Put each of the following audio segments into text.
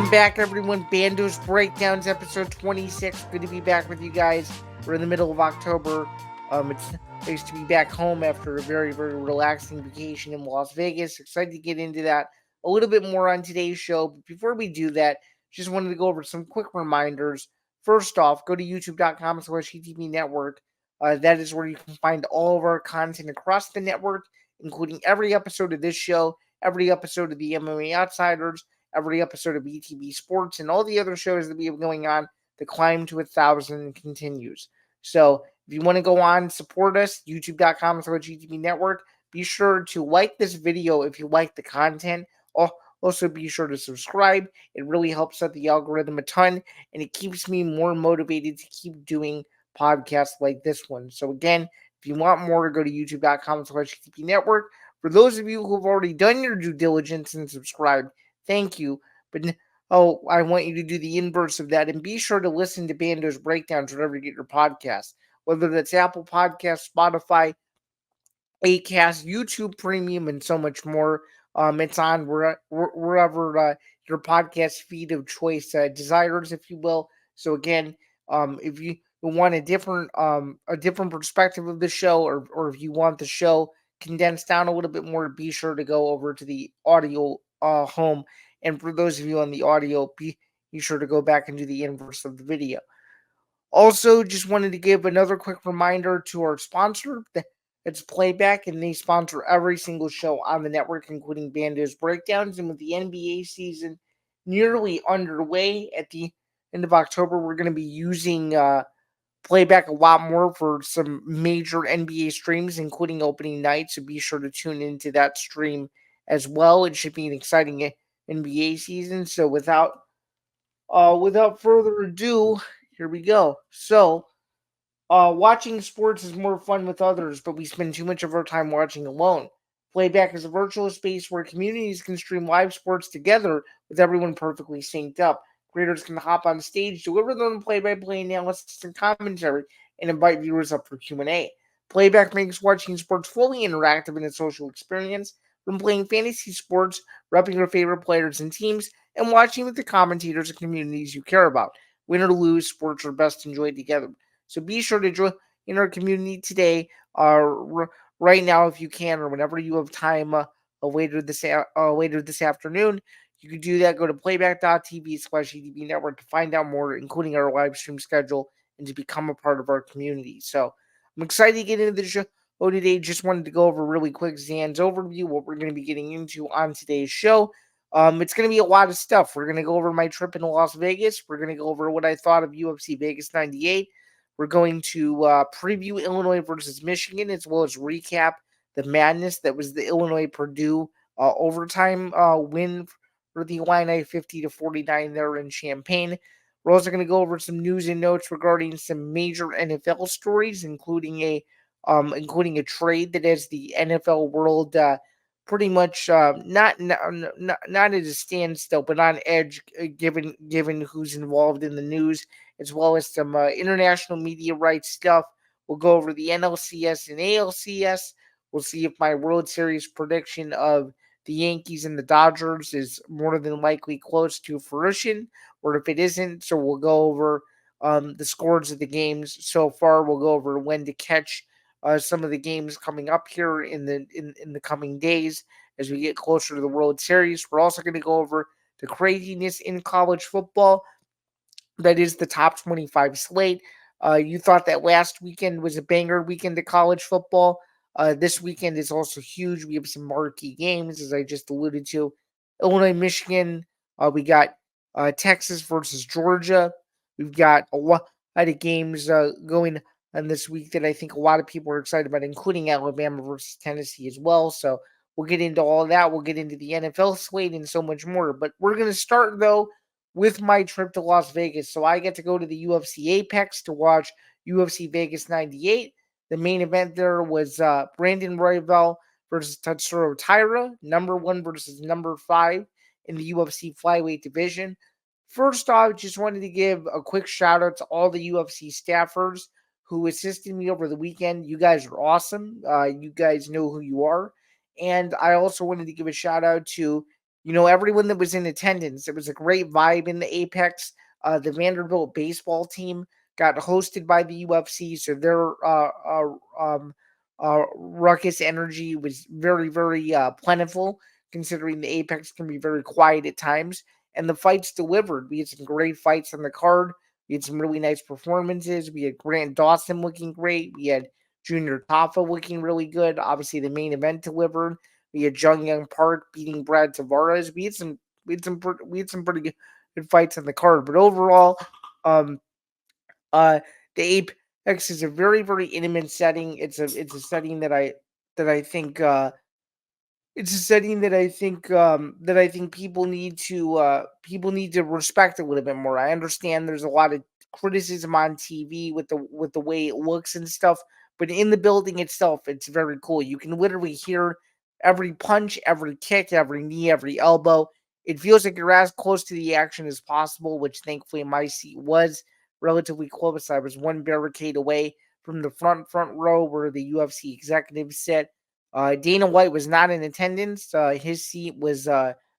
Welcome back, everyone. Bando's Breakdowns, episode 26. Good to be back with you guys. We're in the middle of October. It's nice to be back home after a very, very relaxing vacation in Las Vegas. Excited to get into that a little bit more on today's show. But before we do that, just wanted to go over some quick reminders. First off, go to youtube.com/ETB Network. That is where you can find all of our content across the network, including every episode of this show, every episode of the MMA Outsiders, every episode of BTB Sports, and all the other shows that we have going on. The climb to 1,000 continues. So if you want to go on, support us, youtube.com/GTB Network. Be sure to like this video if you like the content. Also, be sure to subscribe. It really helps out the algorithm a ton, and it keeps me more motivated to keep doing podcasts like this one. So again, if you want more, go to youtube.com/GTB Network. For those of you who've already done your due diligence and subscribed, thank you. But I want you to do the inverse of that and be sure to listen to Bando's Breakdowns wherever you get your podcasts, whether that's Apple Podcasts, Spotify, Acast, YouTube Premium, and so much more. It's on wherever your podcast feed of choice desires, if you will. So again, if you want a different perspective of the show, or if you want the show condensed down a little bit more, be sure to go over to the audio home. And for those of you on the audio, be sure to go back and do the inverse of the video. Also, just wanted to give another quick reminder to our sponsor. It's Playback, and they sponsor every single show on the network, including Bando's Breakdowns. And with the NBA season nearly underway at the end of October, we're going to be using Playback a lot more for some major NBA streams, including opening night. So be sure to tune into that stream as well. It should be an exciting NBA season. So without further ado, here we go. So watching sports is more fun with others, but we spend too much of our time watching alone. Playback is a virtual space where communities can stream live sports together with everyone perfectly synced up. Creators can hop on stage, deliver them play-by-play analysis and commentary, and invite viewers up for Q&A. Playback makes watching sports fully interactive in a social experience, from playing fantasy sports, repping your favorite players and teams, and watching with the commentators and communities you care about. Win or lose, sports are best enjoyed together. So be sure to join in our community today, right now if you can, or whenever you have time later this afternoon. You can do that. Go to playback.tv/EDB Network to find out more, including our live stream schedule, and to become a part of our community. So I'm excited to get into the show today. Just wanted to go over really quick Zain's overview, what we're going to be getting into on today's show. It's going to be a lot of stuff. We're going to go over my trip into Las Vegas. We're going to go over what I thought of UFC Vegas 98. We're going to preview Illinois versus Michigan, as well as recap the madness that was the Illinois-Purdue overtime win for the Illini 50-49 there in Champaign. We're also going to go over some news and notes regarding some major NFL stories, including a trade that has the NFL world pretty much not at a standstill, but on edge, given who's involved in the news, as well as some international media rights stuff. We'll go over the NLCS and ALCS. We'll see if my World Series prediction of the Yankees and the Dodgers is more than likely close to fruition, or if it isn't. So we'll go over the scores of the games so far. We'll go over when to catch some of the games coming up here in the coming days as we get closer to the World Series. We're also going to go over the craziness in college football. That is the top 25 slate. You thought that last weekend was a banger weekend of college football. This weekend is also huge. We have some marquee games, as I just alluded to. Illinois, Michigan. We got Texas versus Georgia. We've got a lot of games going on this week that I think a lot of people are excited about, including Alabama versus Tennessee as well. So we'll get into all of that. We'll get into the NFL slate and so much more. But we're going to start, though, with my trip to Las Vegas. So I get to go to the UFC APEX to watch UFC Vegas 98. The main event there was Brandon Royval versus Tatsuro Taira, number 1 versus number 5 in the UFC flyweight division. First off, just wanted to give a quick shout out to all the UFC staffers who assisted me over the weekend. You guys are awesome. You guys know who you are. And I also wanted to give a shout out to everyone that was in attendance. It was a great vibe in the Apex. The Vanderbilt baseball team got hosted by the UFC, so their ruckus energy was very, very plentiful, considering the Apex can be very quiet at times. And the fights delivered. We had some great fights on the card. We had some really nice performances. We had Grant Dawson looking great. We had Junior Tafa looking really good. Obviously, the main event delivered. We had Jung Young Park beating Brad Tavares. We had some pretty good fights on the card. But overall, um, uh, the Apex is a very, very intimate setting. It's a setting that I think it's a setting that I think people need to respect a little bit more. I understand there's a lot of criticism on TV with the way it looks and stuff, but in the building itself, it's very cool. You can literally hear every punch, every kick, every knee, every elbow. It feels like you're as close to the action as possible, which thankfully my seat was relatively close. I was one barricade away from the front row where the UFC executives sit. Dana White was not in attendance. His seat was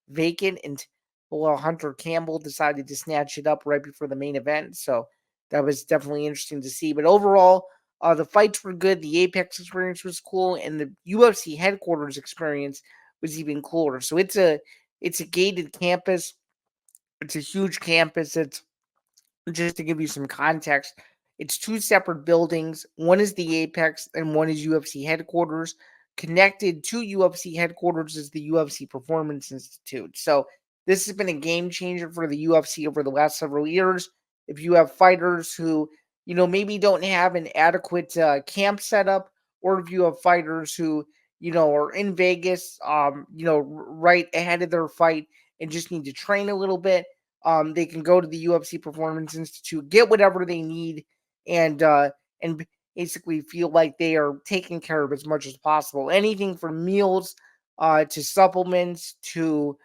vacant until Hunter Campbell decided to snatch it up right before the main event. So that was definitely interesting to see. But overall, the fights were good. The Apex experience was cool, and the UFC headquarters experience was even cooler. So it's a gated campus. It's a huge campus. It's just to give you some context, it's two separate buildings. One is the Apex and one is UFC headquarters. Connected to UFC headquarters is the UFC Performance Institute. So this has been a game changer for the UFC over the last several years. If you have fighters who, maybe don't have an adequate camp setup, or if you have fighters who, are in Vegas, right ahead of their fight and just need to train a little bit, they can go to the UFC Performance Institute, get whatever they need, and basically feel like they are taken care of as much as possible. Anything from meals to supplements to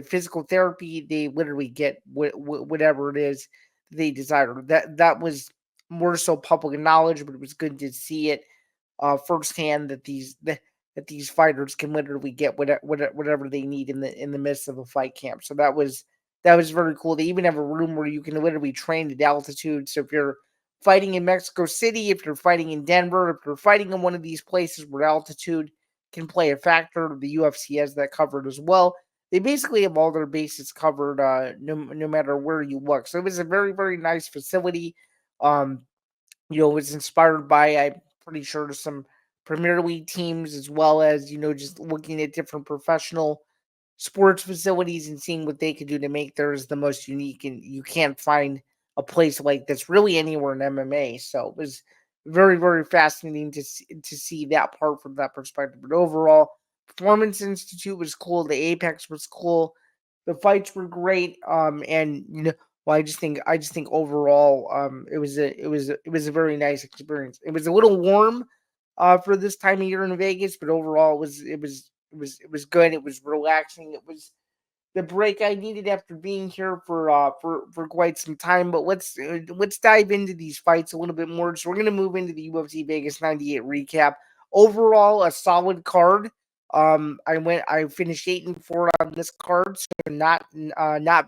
physical therapy, they literally get whatever it is they desire. That was more so public knowledge, but it was good to see it firsthand that these fighters can literally get whatever they need in the midst of a fight camp. So that was very cool. They even have a room where you can literally train at altitude. So if you're fighting in Mexico City, if you're fighting in Denver, if you're fighting in one of these places where altitude can play a factor, the UFC has that covered as well. They basically have all their bases covered, no matter where you look. So it was a very, very nice facility. Um, it was inspired by, I'm pretty sure, some Premier League teams, as well as, just looking at different professional sports facilities and seeing what they could do to make theirs the most unique. And you can't find a place like this really anywhere in MMA. So it was very, very fascinating to see that part from that perspective. But overall, Performance Institute was cool. The Apex was cool. The fights were great. And well, I just think overall, it was a very nice experience. It was a little warm, for this time of year in Vegas, but overall it was good. It was relaxing. It was the break I needed after being here for quite some time. But let's dive into these fights a little bit more. So we're gonna move into the UFC Vegas 98 recap. Overall, a solid card. I finished 8-4 on this card, so not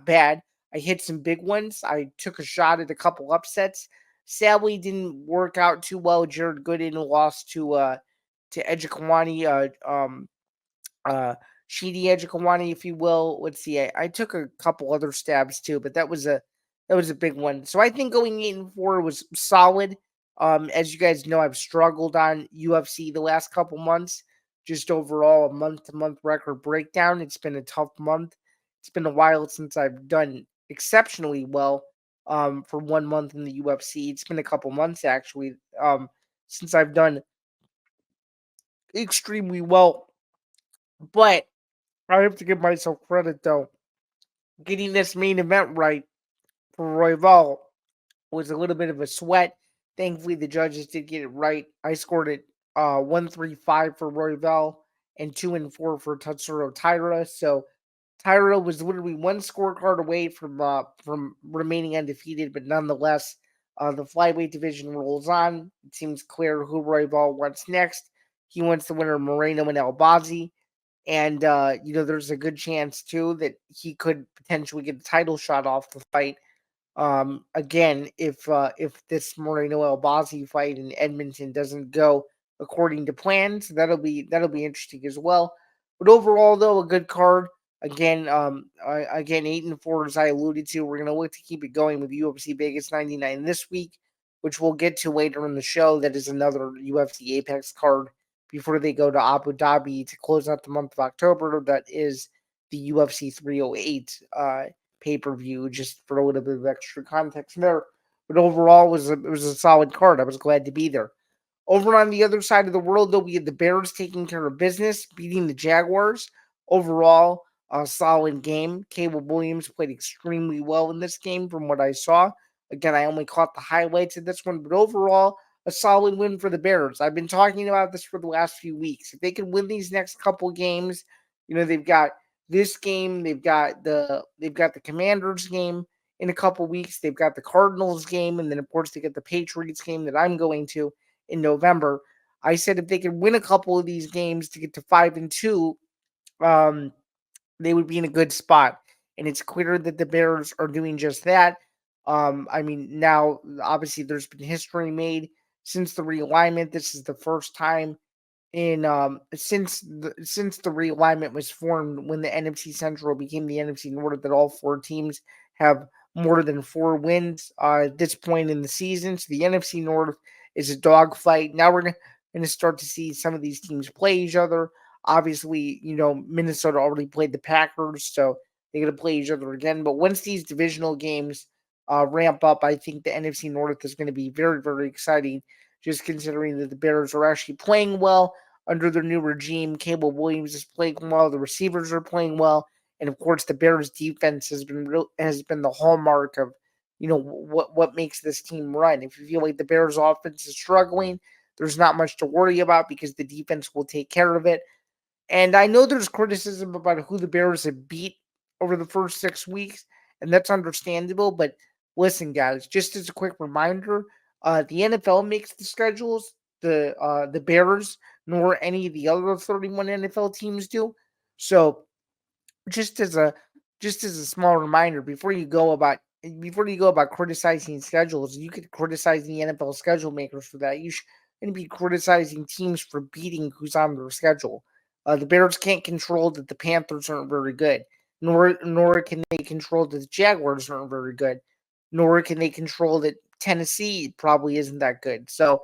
bad. I hit some big ones. I took a shot at a couple upsets. Sadly, didn't work out too well. Jared Gooden lost to Edgekwani, uh Sheedy Edgekwani, if you will. Let's see. I took a couple other stabs too, but that was a big one. So I think going 8-4 was solid. As you guys know, I've struggled on UFC the last couple months. Just overall a month to month record breakdown. It's been a tough month. It's been a while since I've done exceptionally well for 1 month in the UFC. It's been a couple months actually since I've done extremely well. But I have to give myself credit though. Getting this main event right for Royval was a little bit of a sweat. Thankfully, the judges did get it right. I scored it 1-3-5 for Royval and 2-4 for Tatsuro Taira. So Taira was literally one scorecard away from remaining undefeated, but nonetheless, the flyweight division rolls on. It seems clear who Royval wants next. He wants the winner Moreno and Albazi. And there's a good chance too that he could potentially get the title shot off the fight. Again, if this Moreno Albazi fight in Edmonton doesn't go according to plans, that'll be interesting as well. But overall, though, a good card. Again, 8-4 as I alluded to. We're gonna look to keep it going with UFC Vegas 99 this week, which we'll get to later in the show. That is another UFC Apex card before they go to Abu Dhabi to close out the month of October. That is the UFC 308 pay-per-view, just for a little bit of extra context there. But overall, it was a solid card. I was glad to be there. Over on the other side of the world, though, we had the Bears taking care of business, beating the Jaguars. Overall, a solid game. Caleb Williams played extremely well in this game from what I saw. Again, I only caught the highlights of this one, but overall, a solid win for the Bears. I've been talking about this for the last few weeks. If they can win these next couple games, they've got this game, they've got the Commanders game in a couple weeks, they've got the Cardinals game, and then of course they get the Patriots game that I'm going to in November. I said if they could win a couple of these games to get to 5-2, um, they would be in a good spot. And it's clear that the Bears are doing just that. Now obviously there's been history made since the realignment. This is the first time in since the realignment was formed when the NFC Central became the NFC North that all four teams have more than 4 wins at this point in the season. So the NFC North is a dogfight. Now we're going to start to see some of these teams play each other. Obviously, Minnesota already played the Packers, so they're going to play each other again. But once these divisional games ramp up, I think the NFC North is going to be very, very exciting, just considering that the Bears are actually playing well under their new regime. Caleb Williams is playing well. The receivers are playing well. And of course, the Bears' defense has been the hallmark of what makes this team run. If you feel like the Bears' offense is struggling, there's not much to worry about because the defense will take care of it. And I know there's criticism about who the Bears have beat over the first 6 weeks, and that's understandable. But listen, guys, just as a quick reminder, the NFL makes the schedules. The Bears nor any of the other 31 NFL teams do. So just as a small reminder, before you go about criticizing schedules, you could criticize the NFL schedule makers for that. You shouldn't be criticizing teams for beating who's on their schedule. The Bears can't control that the Panthers aren't very good, nor can they control that the Jaguars aren't very good, nor can they control that Tennessee probably isn't that good. So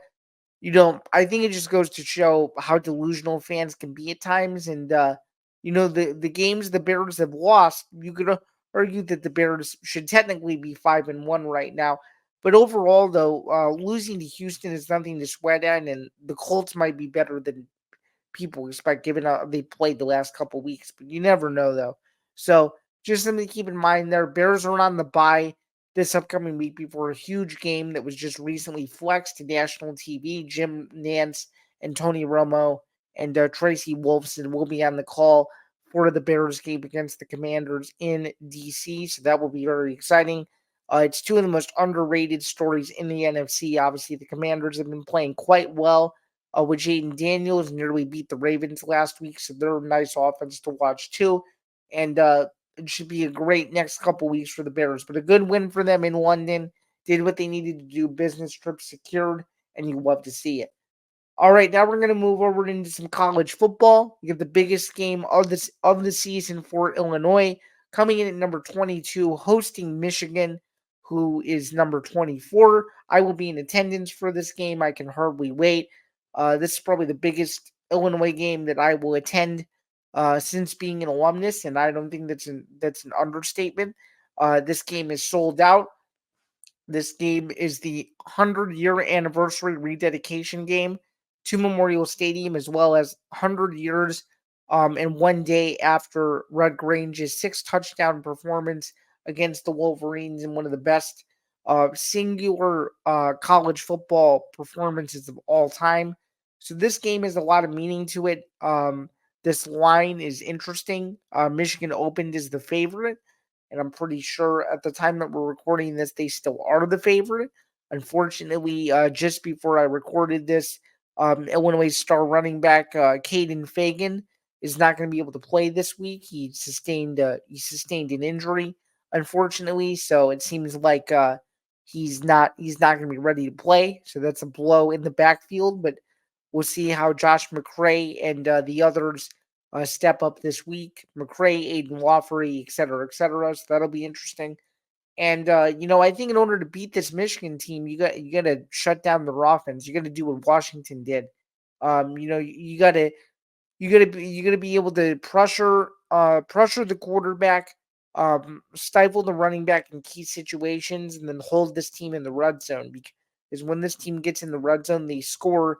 I think it just goes to show how delusional fans can be at times. And the games the Bears have lost, you could argue that the Bears should technically be 5-1 right now. But overall, though, losing to Houston is nothing to sweat at, and the Colts might be better than people expect, given how they played the last couple weeks. But you never know, though. So just something to keep in mind there. Bears are on the bye this upcoming week before a huge game that was just recently flexed to national TV. Jim Nance and Tony Romo and Tracy Wolfson will be on the call for the Bears game against the Commanders in DC. So that will be very exciting. It's two of the most underrated stories in the NFC. Obviously, the Commanders have been playing quite well with Jaden Daniels, nearly beat the Ravens last week, so they're a nice offense to watch too. And it should be a great next couple weeks for the Bears. But a good win for them in London. Did what they needed to do. Business trip secured, and you love to see it. All right, now we're going to move over into some college football. We have the biggest game of the season for Illinois, coming in at number 22, hosting Michigan, who is number 24. I will be in attendance for this game. I can hardly wait. This is probably the biggest Illinois game that I will attend since being an alumnus, and I don't think that's an understatement. This game is sold out. This game is the 100-year anniversary rededication game to Memorial Stadium, as well as 100 years and 1 day after Red Grange's 6 touchdown performance against the Wolverines in one of the best singular college football performances of all time. So this game has a lot of meaning to it. This line is interesting. Michigan opened as the favorite, and I'm pretty sure at the time that we're recording this, they still are the favorite. Unfortunately, just before I recorded this, Illinois star running back Caden Fagan is not going to be able to play this week. He sustained an injury, unfortunately. So it seems like he's not going to be ready to play. So that's a blow in the backfield. But we'll see how Josh McCray and the others step up this week. McCray, Aiden Lawfrey, et cetera, et cetera. So that'll be interesting. And I think in order to beat this Michigan team, you got to shut down their offense. You got to do what Washington did. You got to be able to pressure the quarterback, stifle the running back in key situations, and then hold this team in the red zone. Because when this team gets in the red zone, they score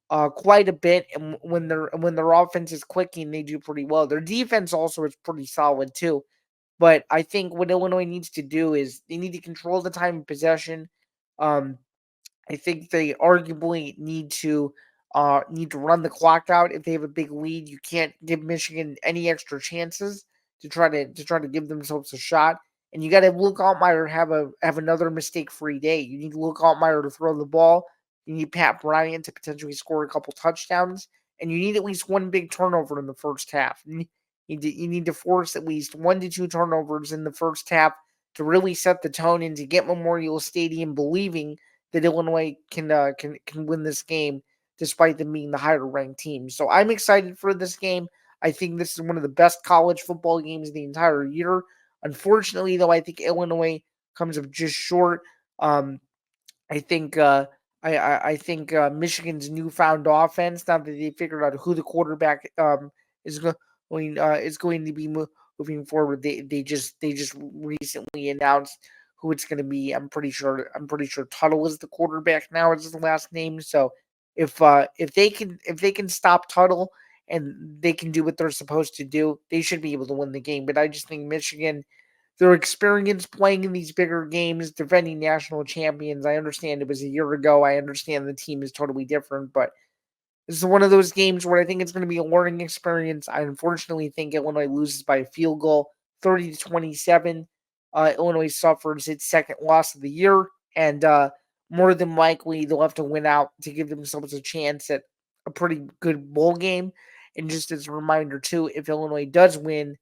quite a bit, and when their offense is clicking, they do pretty well. Their defense also is pretty solid too. But I think what Illinois needs to do is they need to control the time of possession. Um, I think they arguably need to run the clock out if they have a big lead. You can't give Michigan any extra chances to try to give themselves a shot. And you got to have Luke Altmaier have another mistake free day. You need Luke Altmaier to throw the ball. You need Pat Bryant to potentially score a couple touchdowns, and you need at least one big turnover in the first half. You need to force at least 1 to 2 turnovers in the first half to really set the tone and to get Memorial Stadium believing that Illinois can win this game despite them being the higher ranked team. So I'm excited for this game. I think this is one of the best college football games of the entire year. Unfortunately, though, I think Illinois comes up just short. Um, I think Michigan's newfound offense, now that they figured out who the quarterback is going to be moving forward. They just recently announced who it's going to be. I'm pretty sure Tuttle is the quarterback now. Is his last name. So if they can stop Tuttle and they can do what they're supposed to do, they should be able to win the game. But I just think Michigan, their experience playing in these bigger games, defending national champions. I understand it was a year ago. I understand the team is totally different, but this is one of those games where I think it's going to be a learning experience. I unfortunately think Illinois loses by a field goal, 30-27. Illinois suffers its second loss of the year, and more than likely they'll have to win out to give themselves a chance at a pretty good bowl game. And just as a reminder, too, if Illinois does win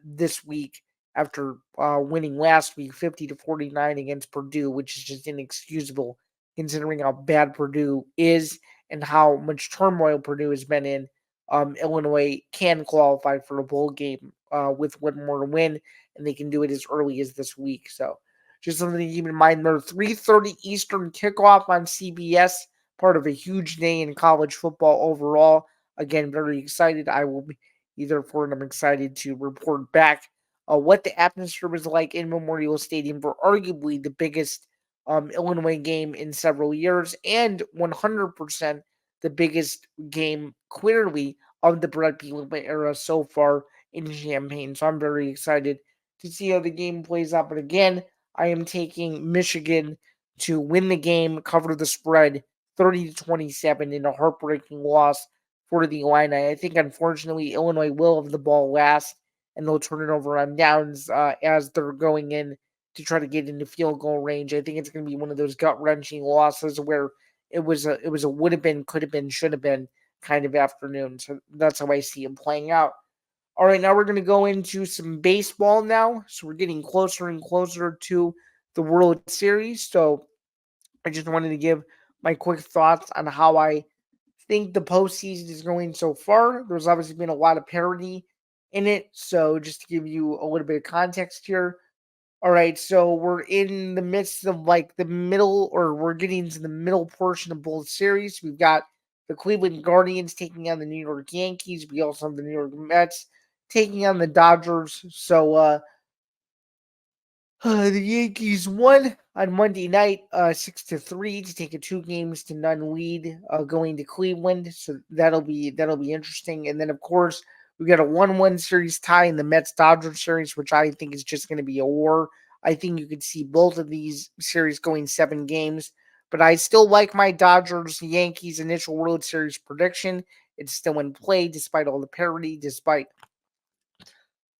this week after winning last week 50-49 against Purdue, which is just inexcusable considering how bad Purdue is and how much turmoil Purdue has been in, Illinois can qualify for a bowl game with one more win, and they can do it as early as this week. So just something to keep in mind. Their 3:30 Eastern kickoff on CBS, part of a huge day in college football overall. Again, very excited. I will be either for it. I'm excited to report back what the atmosphere was like in Memorial Stadium for arguably the biggest Illinois game in several years, and 100% the biggest game clearly of the Brett Bielema era so far in Champaign. So I'm very excited to see how the game plays out. But again, I am taking Michigan to win the game, cover the spread, 30-27 in a heartbreaking loss for the Illini. I think unfortunately Illinois will have the ball last, and they'll turn it over on downs as they're going in to try to get into field goal range. I think it's going to be one of those gut wrenching losses where it was a would have been, could have been, should have been kind of afternoon. So that's how I see it playing out. All right, now we're going to go into some baseball now. So we're getting closer and closer to the World Series. So I just wanted to give my quick thoughts on how I think the postseason is going so far. There's obviously been a lot of parity in it. So just to give you a little bit of context here, all right, so we're in the midst of like the middle, or we're getting to the middle portion of both series. We've got the Cleveland Guardians taking on the New York Yankees. We also have the New York Mets taking on the Dodgers. So the Yankees won on Monday night, 6-3 to take a 2 games to none lead, going to Cleveland. So that'll be interesting. And then of course we got a 1-1 series tie in the Mets Dodgers series, which I think is just going to be a war. I think you could see both of these series going 7 games, but I still like my Dodgers Yankees initial World Series prediction. It's still in play despite all the parity, despite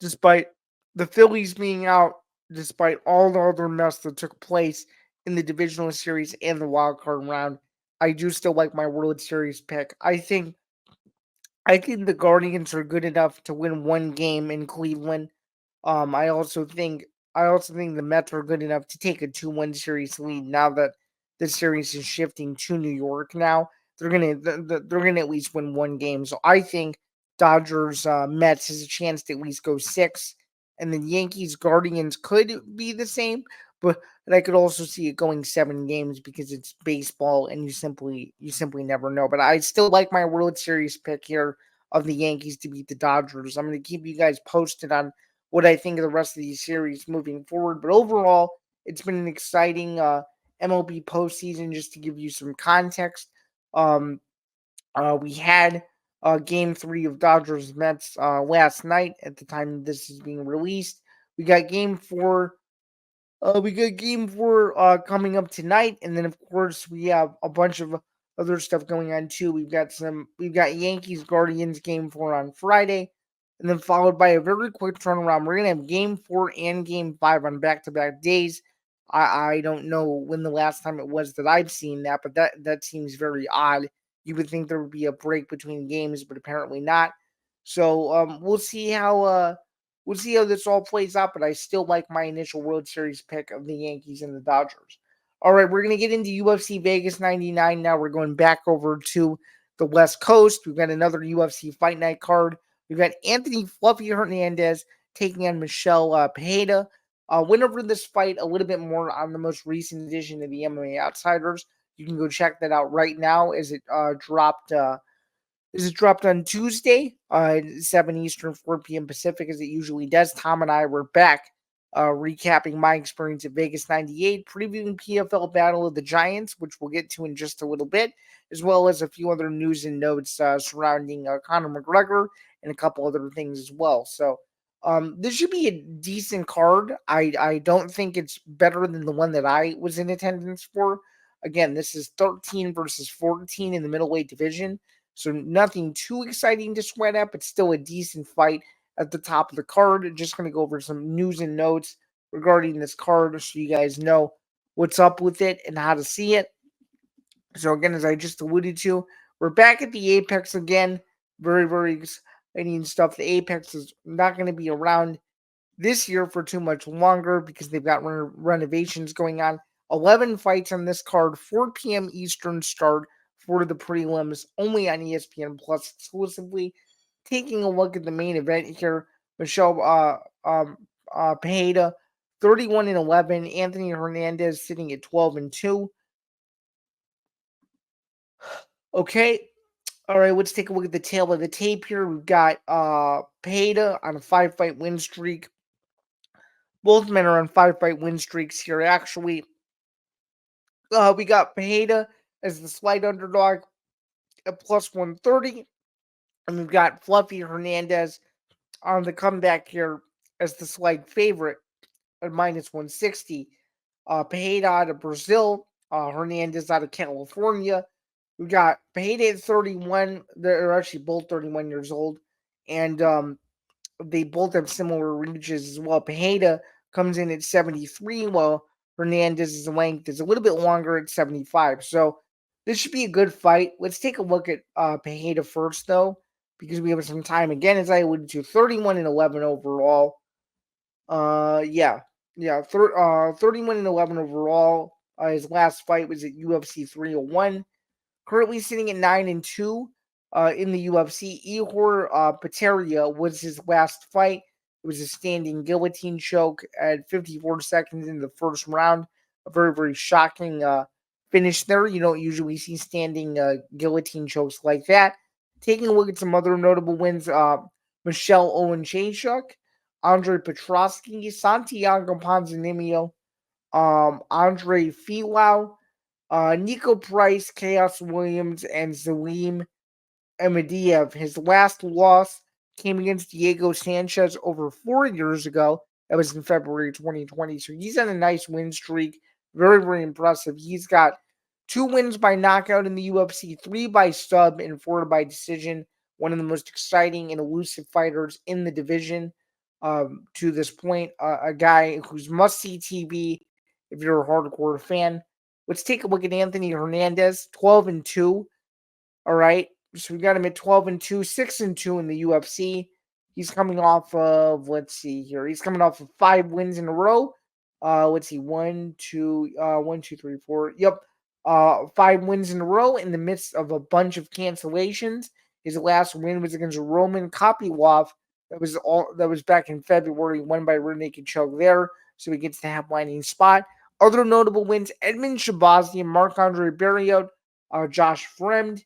the Phillies being out, despite all the other mess that took place in the divisional series and the wild card round. I do still like my World Series pick. I think I think the Guardians are good enough to win one game in Cleveland. Um, I also think I also think the Mets are good enough to take a 2-1 series lead now that the series is shifting to New York now. They're gonna at least win one game. So I think Dodgers Mets has a chance to at least go 6, and then Yankees Guardians could be the same, but I could also see it going 7 games because it's baseball and you simply never know. But I still like my World Series pick here of the Yankees to beat the Dodgers. I'm going to keep you guys posted on what I think of the rest of these series moving forward. But overall, it's been an exciting MLB postseason. Just to give you some context, um, we had Game 3 of Dodgers Mets last night. At the time this is being released, we got Game 4 we got Game 4 coming up tonight, and then of course we have a bunch of other stuff going on too. We've got Yankees Guardians Game 4 on Friday, and then followed by a very quick turnaround. We're gonna have Game 4 and Game 5 on back-to-back days. I don't know when the last time it was that I've seen that, but that seems very odd. You would think there would be a break between games, but apparently not. So we'll see how this all plays out, but I still like my initial World Series pick of the Yankees and the Dodgers. All right, we're going to get into UFC Vegas 99 now. We're going back over to the West Coast. We've got another UFC Fight Night card. We've got Anthony Fluffy Hernandez taking on Michelle Pereira. Went over this fight a little bit more on the most recent edition of the MMA Outsiders. You can go check that out right now as it dropped. This is dropped on Tuesday, 7 Eastern, 4 p.m. Pacific, as it usually does. Tom and I were back recapping my experience at Vegas 98, previewing PFL Battle of the Giants, which we'll get to in just a little bit, as well as a few other news and notes surrounding Conor McGregor and a couple other things as well. So this should be a decent card. I don't think it's better than the one that I was in attendance for. Again, this is 13 versus 14 in the middleweight division. So nothing too exciting to sweat at, but still a decent fight at the top of the card. Just going to go over some news and notes regarding this card so you guys know what's up with it and how to see it. So again, as I just alluded to, we're back at the Apex again. Very, very exciting stuff. The Apex is not going to be around this year for too much longer because they've got renovations going on. 11 fights on this card, 4 p.m. Eastern start for the prelims, only on ESPN Plus exclusively. Taking a look at the main event here, Michelle Pereira, 31-11. Anthony Hernandez sitting at 12-2. Okay, all right, let's take a look at the tail of the tape here. We've got Pereira on a 5-fight win streak. Both men are on 5-fight win streaks here. Actually, we got Pereira as the slight underdog at plus 130. And we've got Fluffy Hernandez on the comeback here as the slight favorite at minus 160. Pereira out of Brazil, Hernandez out of California. We got Pereira at 31. They're actually both 31 years old. And they both have similar reaches as well. Pereira comes in at 73, while Hernandez's length is a little bit longer at 75. So this should be a good fight. Let's take a look at Pereira first, though, because we have some time. Again, as I alluded to, 31-11 overall. Yeah, 31-11 overall. His last fight was at UFC 301. Currently sitting at 9-2 in the UFC. Ihor Pateria was his last fight. It was a standing guillotine choke at 54 seconds in the first round. A very, very shocking finish there. You don't usually see standing guillotine chokes like that. Taking a look at some other notable wins, Michelle Owen Chaychuk, Andre Petrosky, Santiago Ponzinibbio, Andre Filau, Nico Price, Chaos Williams, and Zaleem Ahmadiev. His last loss came against Diego Sanchez over 4 years ago. That was in February 2020. So he's on a nice win streak. Very, very impressive. He's got 2 wins by knockout in the UFC, 3 by sub, and 4 by decision. One of the most exciting and elusive fighters in the division to this point. A guy who's must-see TV if you're a hardcore fan. Let's take a look at Anthony Hernandez, 12-2. All right. So we got him at 12-2, 6-2 in the UFC. He's coming off of, let's see here. He's coming off of 5 wins in a row. Let's see, 1, 2, 3, 4. Yep. 5 wins in a row in the midst of a bunch of cancellations. His last win was against Roman Kopylov. That was back in February, won by rear naked choke there. So he gets the headlining spot. Other notable wins: Edmund Shabazian, Marc-Andre Barriot, Josh Fremd,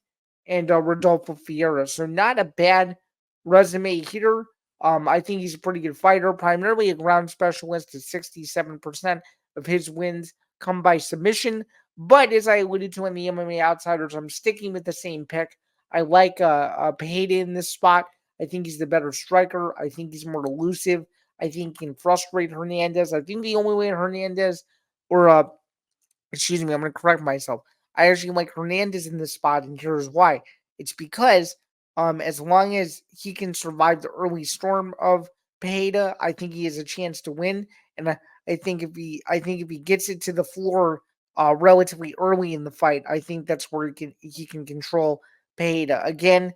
and Rodolfo Fierro. So not a bad resume here. I think he's a pretty good fighter, primarily a ground specialist. At 67% of his wins come by submission. But as I alluded to in the MMA Outsiders, I'm sticking with the same pick. I like Pereira in this spot. I think he's the better striker. I think he's more elusive. I think he can frustrate Hernandez. I think the only way Hernandez, or excuse me, I'm going to correct myself. I actually like Hernandez in this spot, and here's why. It's because as long as he can survive the early storm of Pereira, I think he has a chance to win. And I think if he gets it to the floor relatively early in the fight, I think that's where he can control Pereira. Again,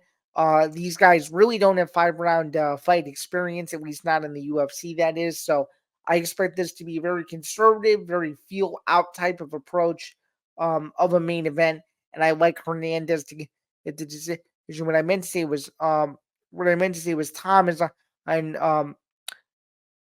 these guys really don't have 5-round fight experience, at least not in the UFC. That is so. I expect this to be a very conservative, very feel out type of approach of a main event, and I like Hernandez to get the decision. What I meant to say was Tom is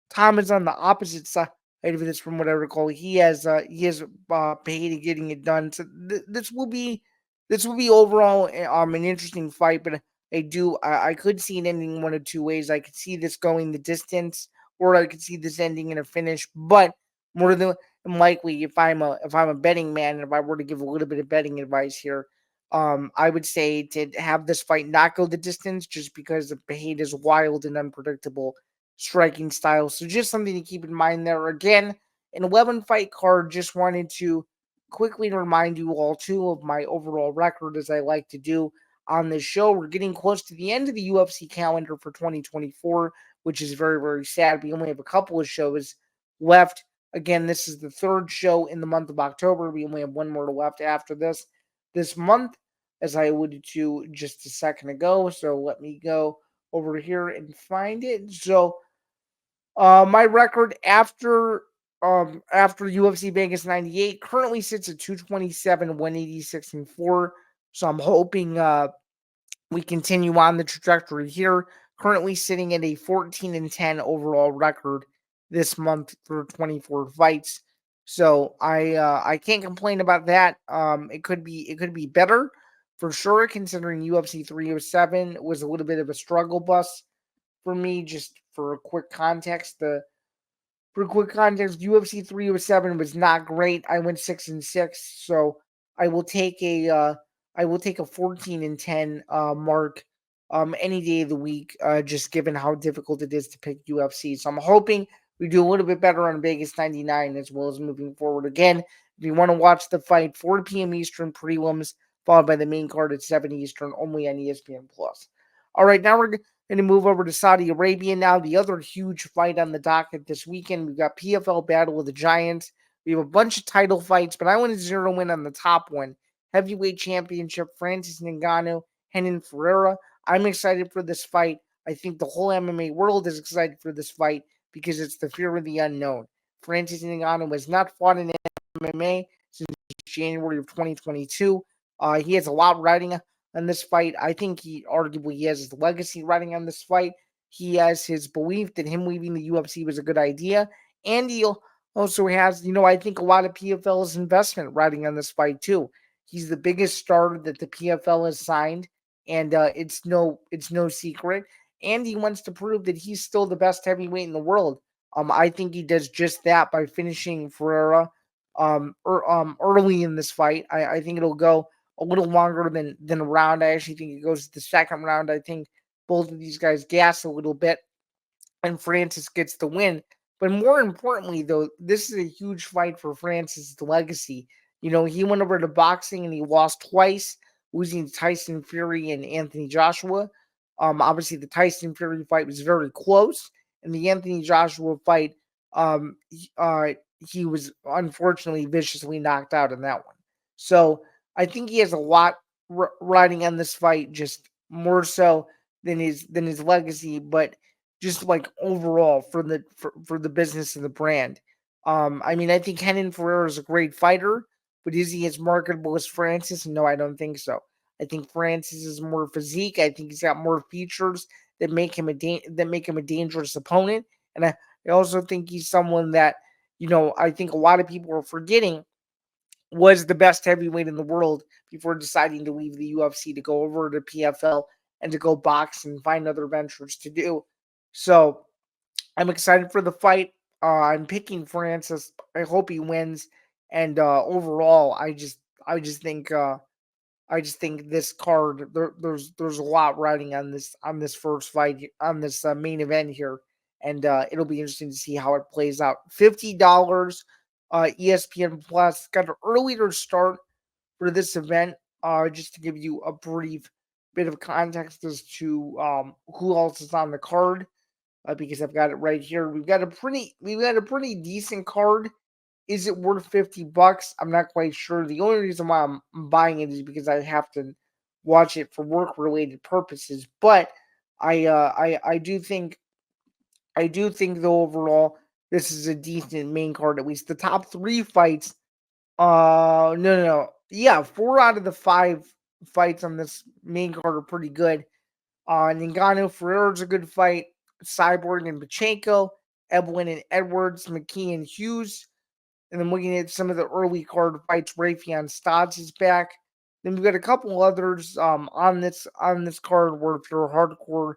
Tom is on the opposite side of this, from what I recall. He has Pereira getting it done. So this will be overall an interesting fight, but I could see it ending one of two ways. I could see this going the distance, or I could see this ending in a finish. But more than likely, if I'm a betting man, and if I were to give a little bit of betting advice here, I would say to have this fight not go the distance, just because of Pereira's wild and unpredictable striking style. So just something to keep in mind there. Again, an 11 fight card. Just wanted to quickly remind you all too of my overall record, as I like to do on this show. We're getting close to the end of the UFC calendar for 2024, which is very, very sad. We only have a couple of shows left. Again, this is the third show in the month of October. We only have one more left after this month, as I alluded to just a second ago. So let me go over here and find it. So my record after UFC Vegas 98 currently sits at 227, 186, and 4. So I'm hoping we continue on the trajectory here. Currently sitting at a 14-10 overall record this month for 24 fights. So I can't complain about that. It could be better for sure, considering UFC 307 was a little bit of a struggle bus for me. Just for a quick context, UFC 307 was not great. I went 6-6, so I will take a 14-10 mark any day of the week, just given how difficult it is to pick UFC. So I'm hoping we do a little bit better on Vegas 99 as well as moving forward. Again, if you want to watch the fight, 4 p.m. Eastern prelims, followed by the main card at 7 Eastern, only on ESPN Plus. All right, now we're going to move over to Saudi Arabia now. The other huge fight on the docket this weekend, we've got PFL Battle of the Giants. We have a bunch of title fights, but I want to zero in on the top one. Heavyweight Championship, Francis Ngannou, Renan Ferreira. I'm excited for this fight. I think the whole MMA world is excited for this fight because it's the fear of the unknown. Francis Ngannou has not fought in MMA since January of 2022. He has a lot riding on this fight. I think he arguably has his legacy riding on this fight. He has his belief that him leaving the UFC was a good idea. And he also has, I think a lot of PFL's investment riding on this fight too. He's the biggest star that the PFL has signed, and it's no secret. And he wants to prove that he's still the best heavyweight in the world. I think he does just that by finishing Ferreira early in this fight. I think it'll go a little longer than a round. I actually think it goes to the second round. I think both of these guys gas a little bit, and Francis gets the win. But more importantly, though, this is a huge fight for Francis' legacy. He went over to boxing and he lost twice, losing to Tyson Fury and Anthony Joshua. Obviously, the Tyson Fury fight was very close, and the Anthony Joshua fight, he was unfortunately viciously knocked out in that one. So I think he has a lot riding on this fight just more so than his legacy, but just like overall for the business of the brand. I mean, I think Kenan Ferrer is a great fighter, but is he as marketable as Francis? No, I don't think so. I think Francis is more physique. I think he's got more features that make him a dangerous opponent, and I also think he's someone that I think a lot of people are forgetting was the best heavyweight in the world before deciding to leave the UFC to go over to PFL and to go box and find other ventures to do. So I'm excited for the fight. I'm picking Francis. I hope he wins. And overall, I just think this card there's a lot riding on this first fight on this main event here, and it'll be interesting to see how it plays out. $50, ESPN Plus got an earlier start for this event. Just to give you a brief bit of context as to who else is on the card, because I've got it right here. We've got a pretty decent card. Is it worth $50? I'm not quite sure. The only reason why I'm buying it is because I have to watch it for work related purposes. But I do think though overall this is a decent main card. At least the top three fights. No. Yeah, 4 out of the 5 fights on this main card are pretty good. Ngannou Ferrer's a good fight. Cyborg and Pachenko, Evelyn and Edwards, McKee and Hughes. And then looking at some of the early card fights, Raytheon Stotts is back. Then we've got a couple others on this card where if you're hardcore,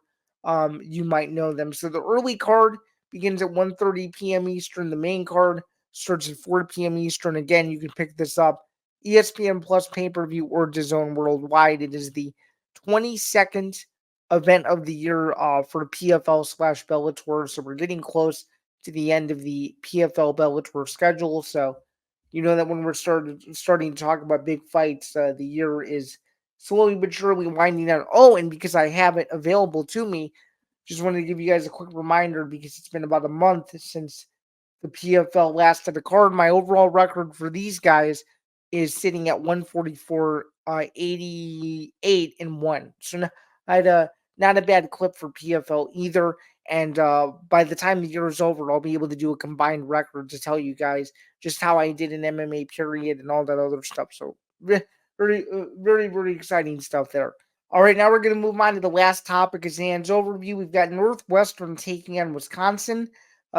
you might know them. So the early card begins at 1:30 p.m. Eastern. The main card starts at 4 p.m. Eastern. Again, you can pick this up ESPN Plus pay-per-view or DAZN worldwide. It is the 22nd event of the year for PFL/Bellator. So we're getting close to the end of the PFL Bellator schedule. So you know that when we're starting to talk about big fights, the year is slowly but surely winding down. Oh, and because I have it available to me, just wanted to give you guys a quick reminder because it's been about a month since the PFL last had a card. My overall record for these guys is sitting at 144, 88 and 1. So I had not a bad clip for PFL either. And by the time the year is over, I'll be able to do a combined record to tell you guys just how I did in MMA period and all that other stuff. So very exciting stuff there. All right, now we're going to move on to the last topic of Zan's overview. We've got Northwestern taking on Wisconsin.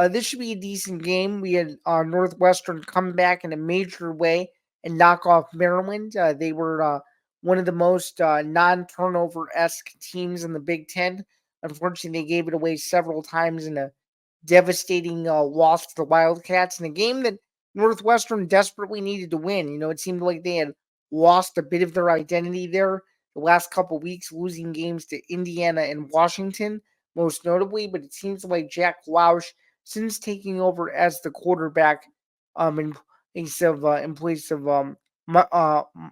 This should be a decent game. We had Northwestern come back in a major way and knock off Maryland. They were one of the most non-turnover-esque teams in the Big Ten. Unfortunately, they gave it away several times in a devastating loss to the Wildcats in a game that Northwestern desperately needed to win. It seemed like they had lost a bit of their identity there the last couple weeks, losing games to Indiana and Washington, most notably. But it seems like Jack Lausch, since taking over as the quarterback, in place of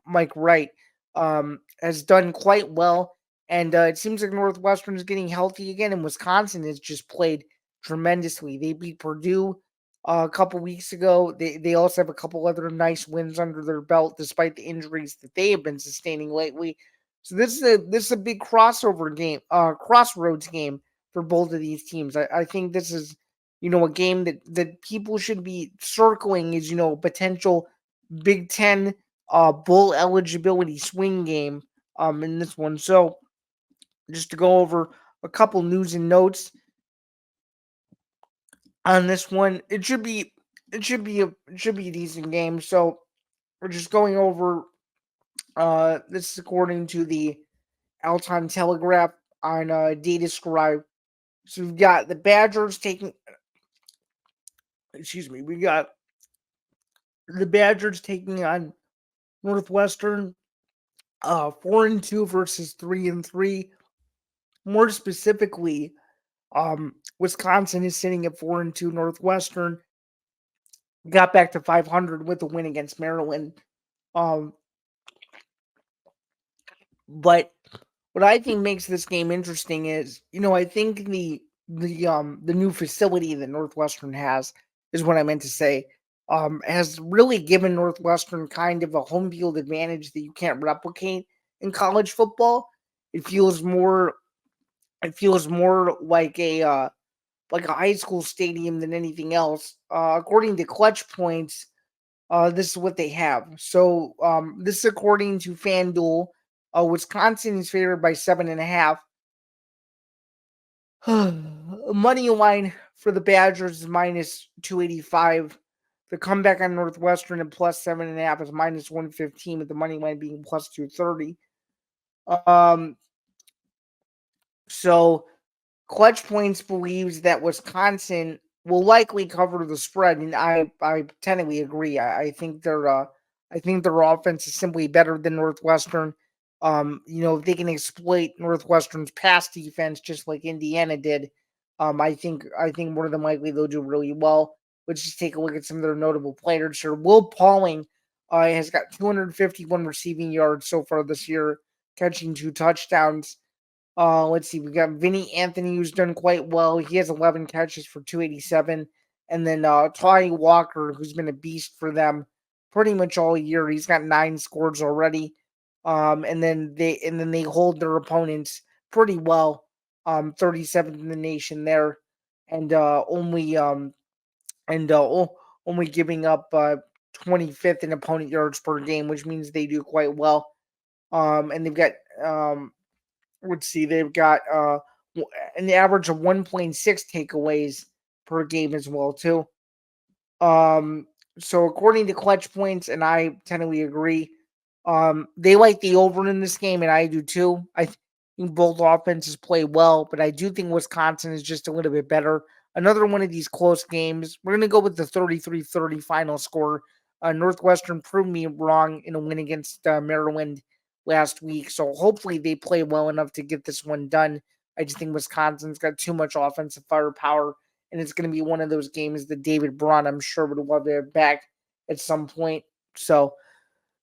Mike Wright, has done quite well. And it seems like Northwestern is getting healthy again, and Wisconsin has just played tremendously. They beat Purdue a couple weeks ago. They also have a couple other nice wins under their belt, despite the injuries that they have been sustaining lately. So this is a big crossover game, crossroads game for both of these teams. I think this is a game that people should be circling as potential Big Ten bowl eligibility swing game in this one. So just to go over a couple news and notes on this one, it should be a decent game. So we're just going over this is according to the Alton Telegraph on Data Scribe. So we've got the Badgers taking we got the Badgers taking on Northwestern 4-2 versus 3-3. More specifically, Wisconsin is sitting at 4-2. Northwestern got back to 500 with a win against Maryland. But what I think makes this game interesting is, I think the new facility that Northwestern has is what I meant to say. Has really given Northwestern kind of a home field advantage that you can't replicate in college football. It feels more like a high school stadium than anything else. According to Clutch Points, this is what they have. So this is according to FanDuel. Wisconsin is favored by 7.5. Money line for the Badgers is minus 285. The comeback on Northwestern at plus 7.5 is minus 115, with the money line being plus 230. So Clutch Points believes that Wisconsin will likely cover the spread, and I technically agree. I think their offense is simply better than Northwestern. If they can exploit Northwestern's pass defense just like Indiana did, I think more than likely they'll do really well. Let's just take a look at some of their notable players here. Will Pauling has got 251 receiving yards so far this year, catching 2 touchdowns. Let's see. We got Vinny Anthony, who's done quite well. He has 11 catches for 287. And then Ty Walker, who's been a beast for them pretty much all year. He's got 9 scores already. And then they hold their opponents pretty well. 37th in the nation there, and only giving up 25th in opponent yards per game, which means they do quite well. And they've got let's see, they've got an average of 1.6 takeaways per game as well too. Um, so according to Clutch Points, and I totally agree, they like the over in this game, and I do too. I think both offenses play well, but I do think Wisconsin is just a little bit better. Another one of these close games. We're going to go with the 33-30 final score. Northwestern proved me wrong in a win against Maryland last week, so hopefully they play well enough to get this one done. I just think Wisconsin's got too much offensive firepower, and it's going to be one of those games that David Braun, I'm sure, would love to have back at some point. So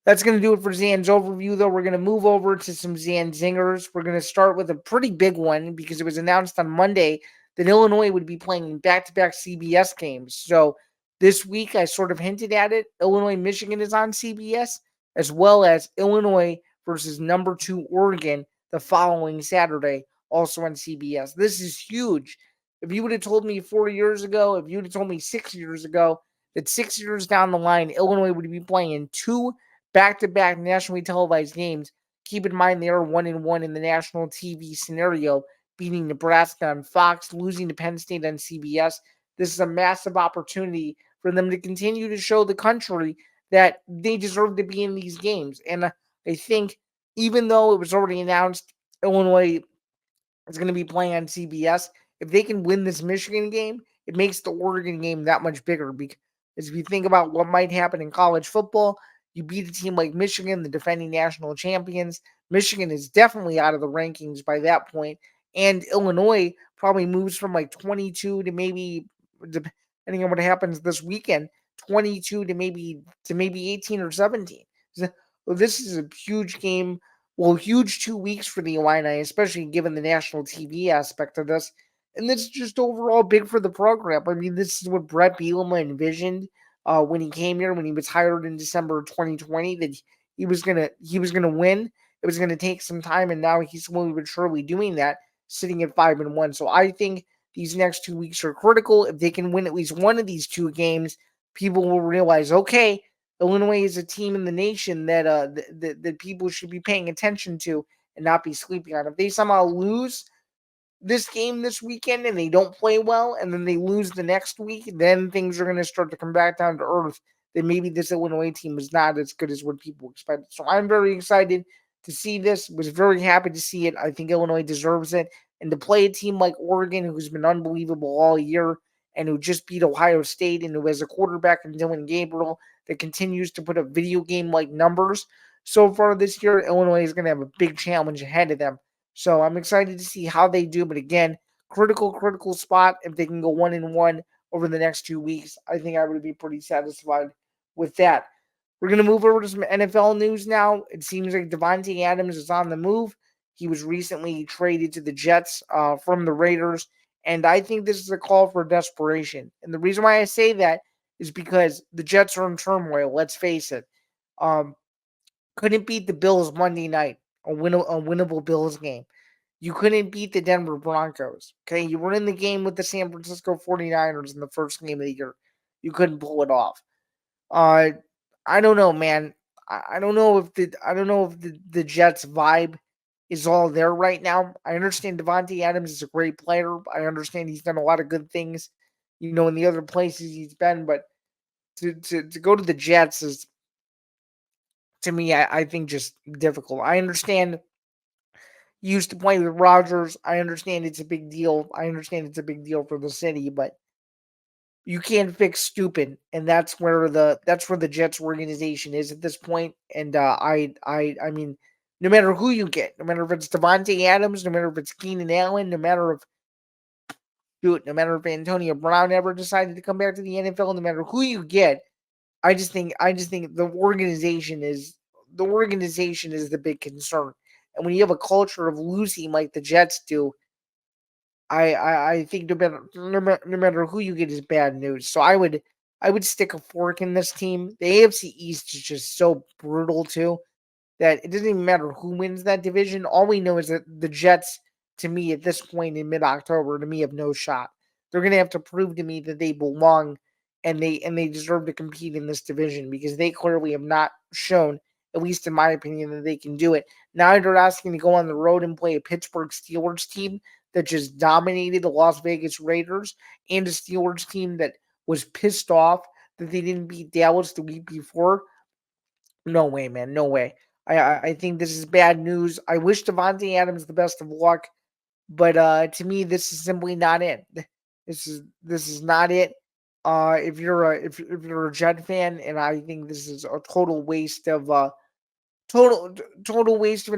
that's going to do it for Zan's overview, though. We're going to move over to some Zan Zingers. We're going to start with a pretty big one because it was announced on Monday that Illinois would be playing back-to-back CBS games. So this week, I sort of hinted at it. Illinois-Michigan is on CBS, as well as Illinois versus number 2 Oregon the following Saturday, also on CBS. This is huge. If you would have told me 4 years ago, if you would have told me 6 years ago, that 6 years down the line, Illinois would be playing in 2 back-to-back nationally televised games. Keep in mind they are 1-1 in the national TV scenario, beating Nebraska on Fox, losing to Penn State on CBS. This is a massive opportunity for them to continue to show the country that they deserve to be in these games. And I think even though it was already announced Illinois is going to be playing on CBS, if they can win this Michigan game, it makes the Oregon game that much bigger. Because if you think about what might happen in college football, you beat a team like Michigan, the defending national champions. Michigan is definitely out of the rankings by that point, and Illinois probably moves from like 22 to maybe, depending on what happens this weekend, 22 to maybe 18 or 17. So this is a huge game. Well, huge 2 weeks for the Illini, especially given the national TV aspect of this. And this is just overall big for the program. I mean, this is what Brett Bielema envisioned when he came here, when he was hired in December 2020, that he was gonna win. It was gonna take some time, and now he's slowly but surely doing that, sitting at 5-1. So I think these next 2 weeks are critical. If they can win at least one of these 2 games, people will realize, okay, Illinois is a team in the nation that people should be paying attention to and not be sleeping on. If they somehow lose this game this weekend and they don't play well and then they lose the next week, then things are going to start to come back down to earth that maybe this Illinois team is not as good as what people expected. So I'm very excited to see this. Was very happy to see it. I think Illinois deserves it. And to play a team like Oregon, who's been unbelievable all year and who just beat Ohio State and who has a quarterback in Dylan Gabriel that continues to put up video game like numbers so far this year, Illinois is going to have a big challenge ahead of them. So I'm excited to see how they do. But again, critical spot. If they can go 1-1 over the next 2 weeks, I think I would be pretty satisfied with that. We're going to move over to some NFL news now. It seems like Davante Adams is on the move. He was recently traded to the Jets from the Raiders. And I think this is a call for desperation. And the reason why I say that is because the Jets are in turmoil. Let's face it. Couldn't beat the Bills Monday night. winnable Bills game. You couldn't beat the Denver Broncos. Okay, you were in the game with the San Francisco 49ers in the first game of the year. You couldn't pull it off. I don't know, man. I don't know if the Jets vibe is all there right now. I understand Davante Adams is a great player. I understand he's done a lot of good things, in the other places he's been, but to go to the Jets is, to me, I think, just difficult. I understand he used to play with Rodgers. I understand it's a big deal. I understand it's a big deal for the city, but you can't fix stupid, and that's where the Jets organization is at this point. And I mean, no matter who you get, no matter if it's Davante Adams, no matter if it's Keenan Allen, no matter if Antonio Brown ever decided to come back to the NFL, no matter who you get, I just think the organization is the big concern. And when you have a culture of losing like the Jets do, I think no matter who you get is bad news. So I would stick a fork in this team. The AFC East is just so brutal too that it doesn't even matter who wins that division. All we know is that the Jets, to me, at this point in mid-October, to me, have no shot. They're gonna have to prove to me that they belong and they deserve to compete in this division because they clearly have not shown, at least in my opinion, that they can do it. Now they're asking to go on the road and play a Pittsburgh Steelers team that just dominated the Las Vegas Raiders and a Steelers team that was pissed off that they didn't beat Dallas the week before. No way, man. No way. I think this is bad news. I wish Davante Adams the best of luck, but to me, this is simply not it. This is not it. If you're a Jet fan, and I think this is a total waste of an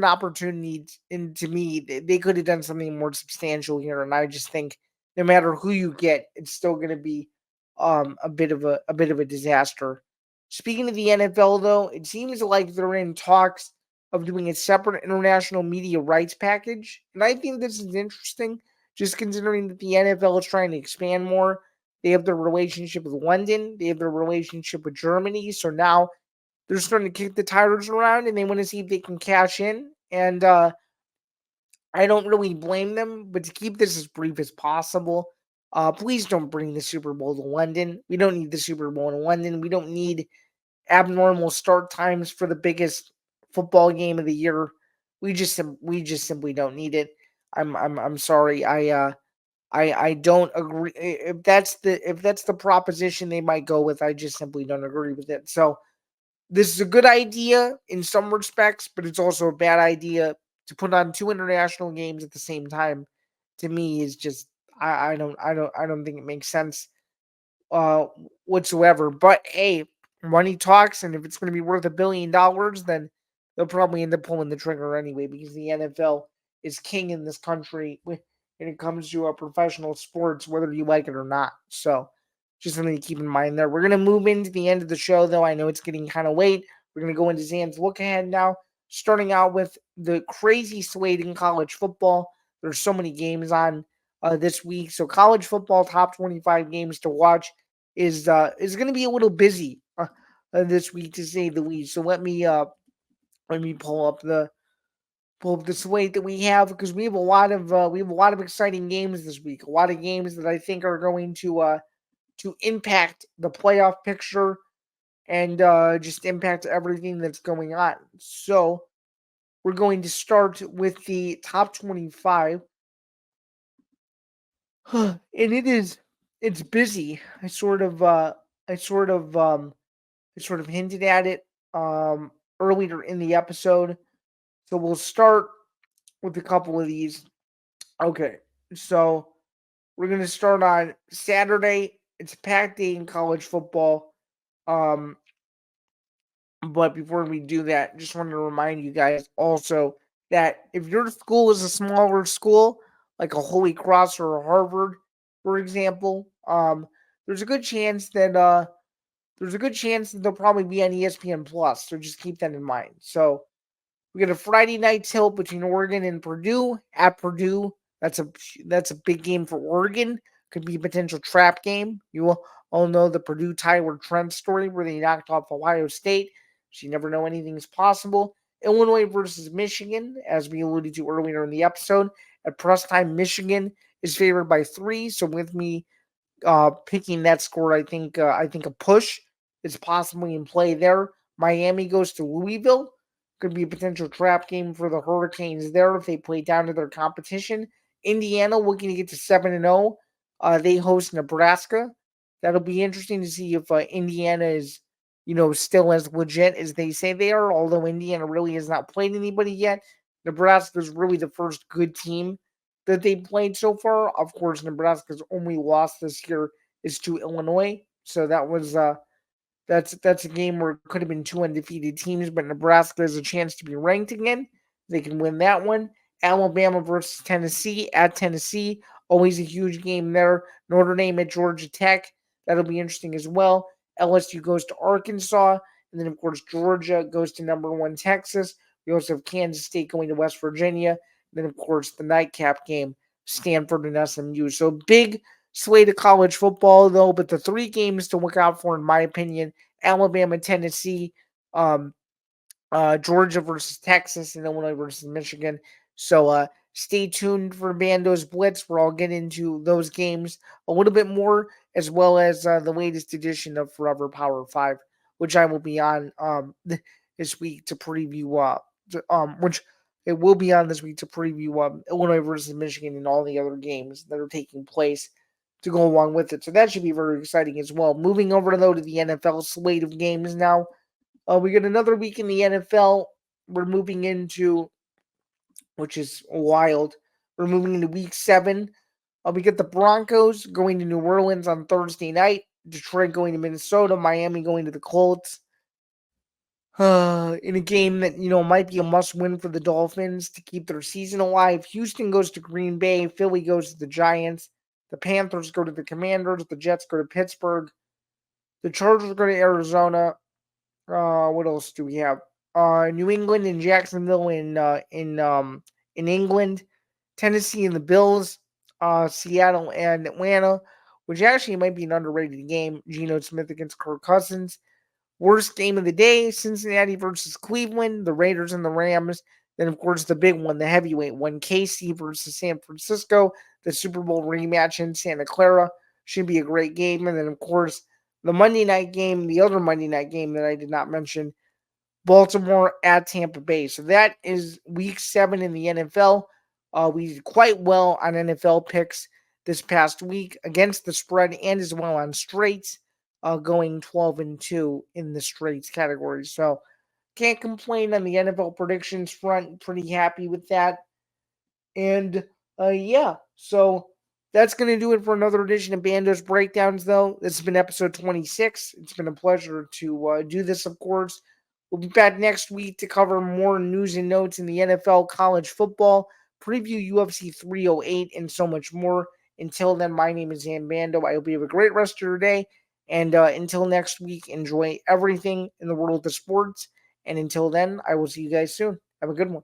opportunity. And to me, they could have done something more substantial here. And I just think no matter who you get, it's still going to be a bit of a disaster. Speaking of the NFL, though, it seems like they're in talks of doing a separate international media rights package, and I think this is interesting. Just considering that the NFL is trying to expand more, they have their relationship with London, they have their relationship with Germany, so now they're starting to kick the tires around and they want to see if they can cash in. And I don't really blame them, but to keep this as brief as possible, please don't bring the Super Bowl to London. We don't need the Super Bowl in London. We don't need abnormal start times for the biggest football game of the year. We just simply don't need it. I'm sorry. I don't agree. If that's the proposition they might go with, I just simply don't agree with it. So this is a good idea in some respects, but it's also a bad idea to put on two international games at the same time. To me, is just I don't think it makes sense uh whatsoever. But hey, money talks, and if it's going to be worth $1 billion, then they'll probably end up pulling the trigger anyway because the NFL is king in this country when it comes to professional sports, whether you like it or not. So just something to keep in mind there. We're going to move into the end of the show, though. I know it's getting kind of late. We're going to go into Zan's look ahead now, starting out with the crazy slate in college football. There's so many games on this week. So college football top 25 games to watch is going to be a little busy this week, to say the least. So let me pull up the slate that we have, because we have a lot of exciting games this week. A lot of games that I think are going to impact the playoff picture and just impact everything that's going on. So we're going to start with the top 25, and it's busy. I sort of hinted at it earlier in the episode. So we'll start with a couple of these. Okay, so we're gonna start on Saturday. It's a packed day in college football. Um, but before we do that, just wanted to remind you guys also that if your school is a smaller school, like a Holy Cross or a Harvard, for example, there's a good chance that they'll probably be on ESPN Plus. So just keep that in mind. So we got a Friday night tilt between Oregon and Purdue at Purdue. That's a big game for Oregon. Could be a potential trap game. You all know the Purdue Tyler Trent story where they knocked off Ohio State. So you never know, anything's possible. Illinois versus Michigan, as we alluded to earlier in the episode. At press time, Michigan is favored by 3. So with me picking that score, I think a push is possibly in play there. Miami goes to Louisville. Could be a potential trap game for the Hurricanes there if they play down to their competition. Indiana looking to get to 7-0. They host Nebraska. That'll be interesting to see if Indiana is, still as legit as they say they are. Although Indiana really has not played anybody yet. Nebraska is really the first good team that they played so far. Of course, Nebraska's only loss this year is to Illinois. So that's a game where it could have been 2 undefeated teams, but Nebraska has a chance to be ranked again. They can win that one. Alabama versus Tennessee at Tennessee, always a huge game there. Notre Dame at Georgia Tech, that'll be interesting as well. LSU goes to Arkansas, and then of course Georgia goes to #1 Texas. We also have Kansas State going to West Virginia. And then of course the nightcap game, Stanford and SMU. So big slate of college football, though, but the 3 games to look out for, in my opinion: Alabama, Tennessee, um, Georgia versus Texas, and Illinois versus Michigan. So stay tuned for Bando's Blitz, where I'll get into those games a little bit more, as well as the latest edition of Forever Power 5, which I will be on this week to preview. Which it will be on this week to preview Illinois versus Michigan and all the other games that are taking place to go along with it. So that should be very exciting as well. Moving over though to the NFL slate of games now. We got another week in the NFL. We're moving into, which is wild. We're moving into week 7. We get the Broncos going to New Orleans on Thursday night. Detroit going to Minnesota. Miami going to the Colts. In a game that, might be a must-win for the Dolphins to keep their season alive. Houston goes to Green Bay. Philly goes to the Giants. The Panthers go to the Commanders. The Jets go to Pittsburgh. The Chargers go to Arizona. What else do we have? New England and Jacksonville in England. Tennessee and the Bills. Seattle and Atlanta, which actually might be an underrated game. Geno Smith against Kirk Cousins. Worst game of the day, Cincinnati versus Cleveland, the Raiders and the Rams. Then, of course, the big one, the heavyweight one, KC versus San Francisco, the Super Bowl rematch in Santa Clara. Should be a great game. And then, of course, the Monday night game, the other Monday night game that I did not mention, Baltimore at Tampa Bay. So that is week 7 in the NFL. We did quite well on NFL picks this past week against the spread and as well on straights, going 12-2 in the straights category. So can't complain on the NFL predictions front. Pretty happy with that. And yeah, so that's going to do it for another edition of Bando's Breakdowns, though. This has been episode 26. It's been a pleasure to do this, of course. We'll be back next week to cover more news and notes in the NFL, college football, preview UFC 308, and so much more. Until then, my name is Zain Bando. I hope you have a great rest of your day. And until next week, enjoy everything in the world of sports. And until then, I will see you guys soon. Have a good one.